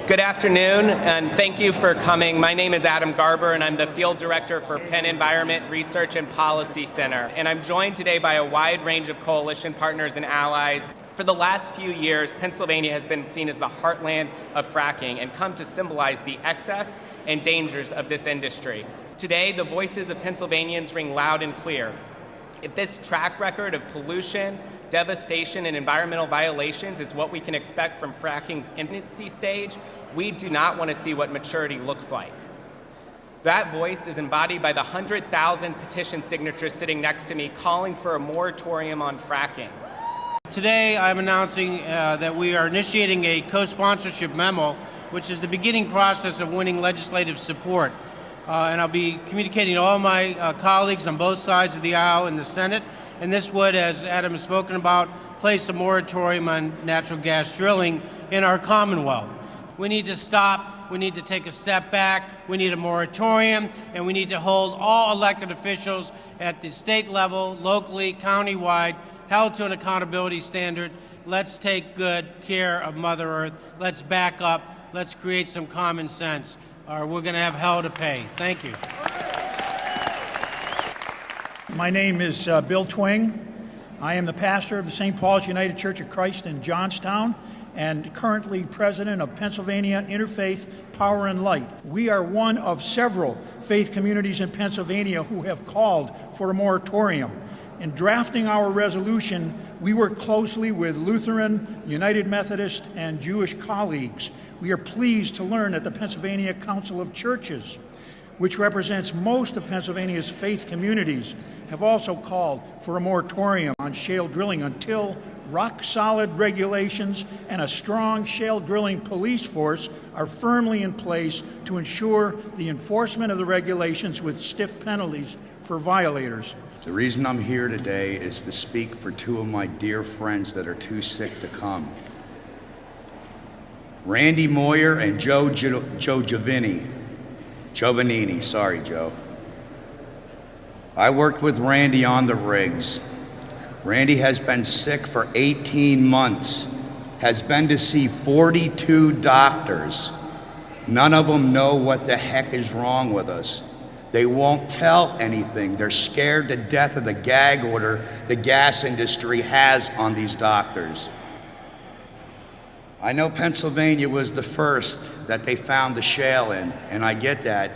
Good afternoon, and thank you for coming. My name is Adam Garber, and I'm the Field Director for Penn Environment Research and Policy Center. And I'm joined today by a wide range of coalition partners and allies. For the last few years, Pennsylvania has been seen as the heartland of fracking and come to symbolize the excess and dangers of this industry. Today, the voices of Pennsylvanians ring loud and clear. If this track record of pollution, devastation, and environmental violations is what we can expect from fracking's infancy stage, we do not want to see what maturity looks like. That voice is embodied by the 100,000 petition signatures sitting next to me calling for a moratorium on fracking. Today I'm announcing that we are initiating a co-sponsorship memo, which is the beginning process of winning legislative support. And I'll be communicating to all my colleagues on both sides of the aisle in the Senate. And this would, as Adam has spoken about, place a moratorium on natural gas drilling in our Commonwealth. We need to stop, we need to take a step back, we need a moratorium, and we need to hold all elected officials at the state level, locally, countywide, held to an accountability standard. Let's take good care of Mother Earth. Let's back up. Let's create some common sense, or we're going to have hell to pay. Thank you. My name is Bill Twing. I am the pastor of the St. Paul's United Church of Christ in Johnstown and currently president of Pennsylvania Interfaith Power and Light. We are one of several faith communities in Pennsylvania who have called for a moratorium. In drafting our resolution, we work closely with Lutheran, United Methodist, and Jewish colleagues. We are pleased to learn that the Pennsylvania Council of Churches, which represents most of Pennsylvania's faith communities, have also called for a moratorium on shale drilling until rock-solid regulations and a strong shale drilling police force are firmly in place to ensure the enforcement of the regulations with stiff penalties for violators. The reason I'm here today is to speak for two of my dear friends that are too sick to come. Randy Moyer and Joe Giovannini, sorry, Joe. I worked with Randy on the rigs. Randy has been sick for 18 months, has been to see 42 doctors. None of them know what the heck is wrong with us. They won't tell anything. They're scared to death of the gag order the gas industry has on these doctors. I know Pennsylvania was the first that they found the shale in, and I get that.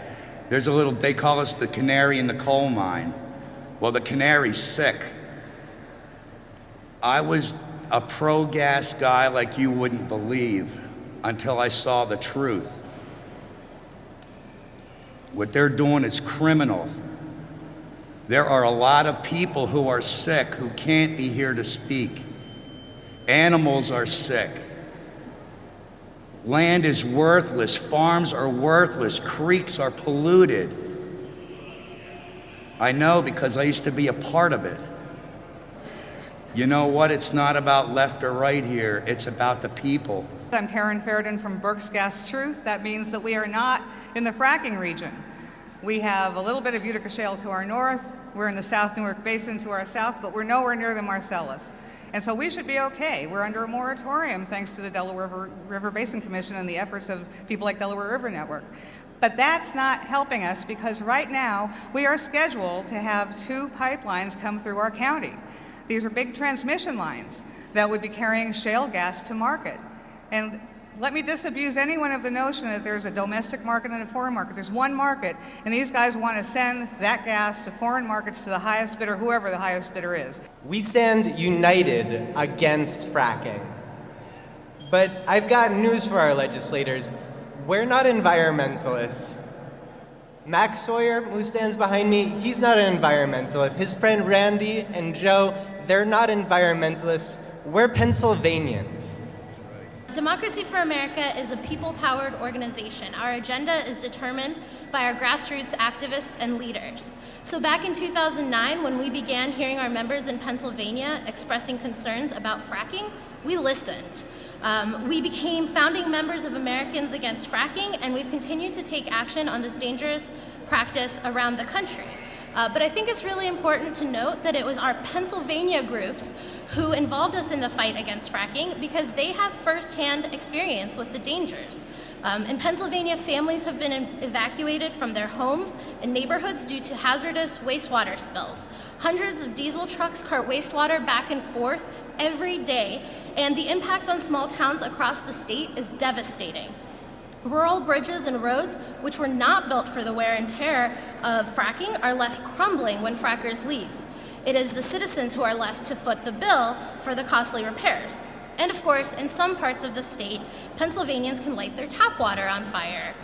They call us the canary in the coal mine. Well, the canary's sick. I was a pro-gas guy like you wouldn't believe until I saw the truth. What they're doing is criminal. There are a lot of people who are sick who can't be here to speak. Animals are sick. Land is worthless, farms are worthless, creeks are polluted. I know because I used to be a part of it. You know what? It's not about left or right here, it's about the people. I'm Karen Ferdin from Berks Gas Truth. That means that we are not in the fracking region. We have a little bit of Utica Shale to our north, we're in the South Newark Basin to our south, but we're nowhere near the Marcellus. And so we should be okay. We're under a moratorium thanks to the Delaware River Basin Commission and the efforts of people like Delaware River Network. But that's not helping us because right now we are scheduled to have 2 pipelines come through our county. These are big transmission lines that would be carrying shale gas to market. And let me disabuse anyone of the notion that there's a domestic market and a foreign market. There's one market, and these guys want to send that gas to foreign markets to the highest bidder, whoever the highest bidder is. We stand united against fracking. But I've got news for our legislators. We're not environmentalists. Max Sawyer, who stands behind me, he's not an environmentalist. His friend Randy and Joe, they're not environmentalists. We're Pennsylvanians. Democracy for America is a people-powered organization. Our agenda is determined by our grassroots activists and leaders. So back in 2009, when we began hearing our members in Pennsylvania expressing concerns about fracking, we listened. We became founding members of Americans Against Fracking, and we've continued to take action on this dangerous practice around the country. But I think it's really important to note that it was our Pennsylvania groups who involved us in the fight against fracking because they have firsthand experience with the dangers. In Pennsylvania, families have been evacuated from their homes and neighborhoods due to hazardous wastewater spills. Hundreds of diesel trucks cart wastewater back and forth every day, and the impact on small towns across the state is devastating. Rural bridges and roads, which were not built for the wear and tear of fracking, are left crumbling when frackers leave. It is the citizens who are left to foot the bill for the costly repairs. And of course, in some parts of the state, Pennsylvanians can light their tap water on fire.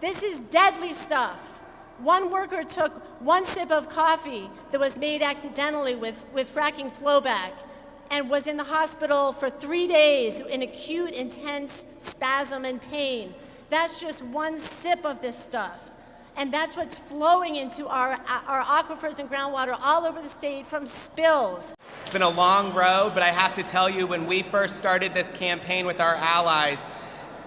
This is deadly stuff. One worker took one sip of coffee that was made accidentally with fracking flowback and was in the hospital for 3 days in acute, intense spasm and pain. That's just one sip of this stuff. And that's what's flowing into our aquifers and groundwater all over the state from spills. It's been a long road, but I have to tell you, when we first started this campaign with our allies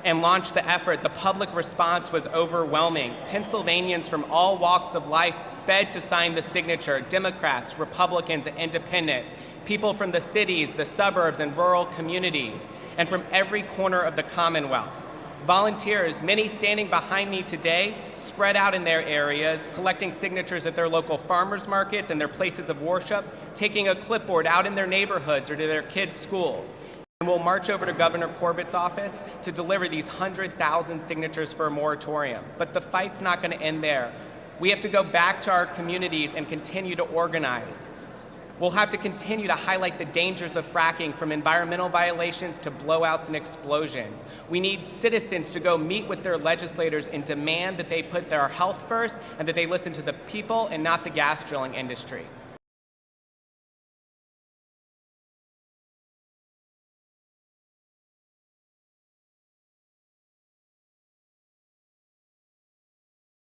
and launched the effort, the public response was overwhelming. Pennsylvanians from all walks of life sped to sign the signature: Democrats, Republicans, and Independents, people from the cities, the suburbs, and rural communities, and from every corner of the Commonwealth. Volunteers, many standing behind me today, spread out in their areas, collecting signatures at their local farmers markets and their places of worship, taking a clipboard out in their neighborhoods or to their kids' schools. And we'll march over to Governor Corbett's office to deliver these 100,000 signatures for a moratorium. But the fight's not going to end there. We have to go back to our communities and continue to organize. We'll have to continue to highlight the dangers of fracking, from environmental violations to blowouts and explosions. We need citizens to go meet with their legislators and demand that they put their health first and that they listen to the people and not the gas drilling industry.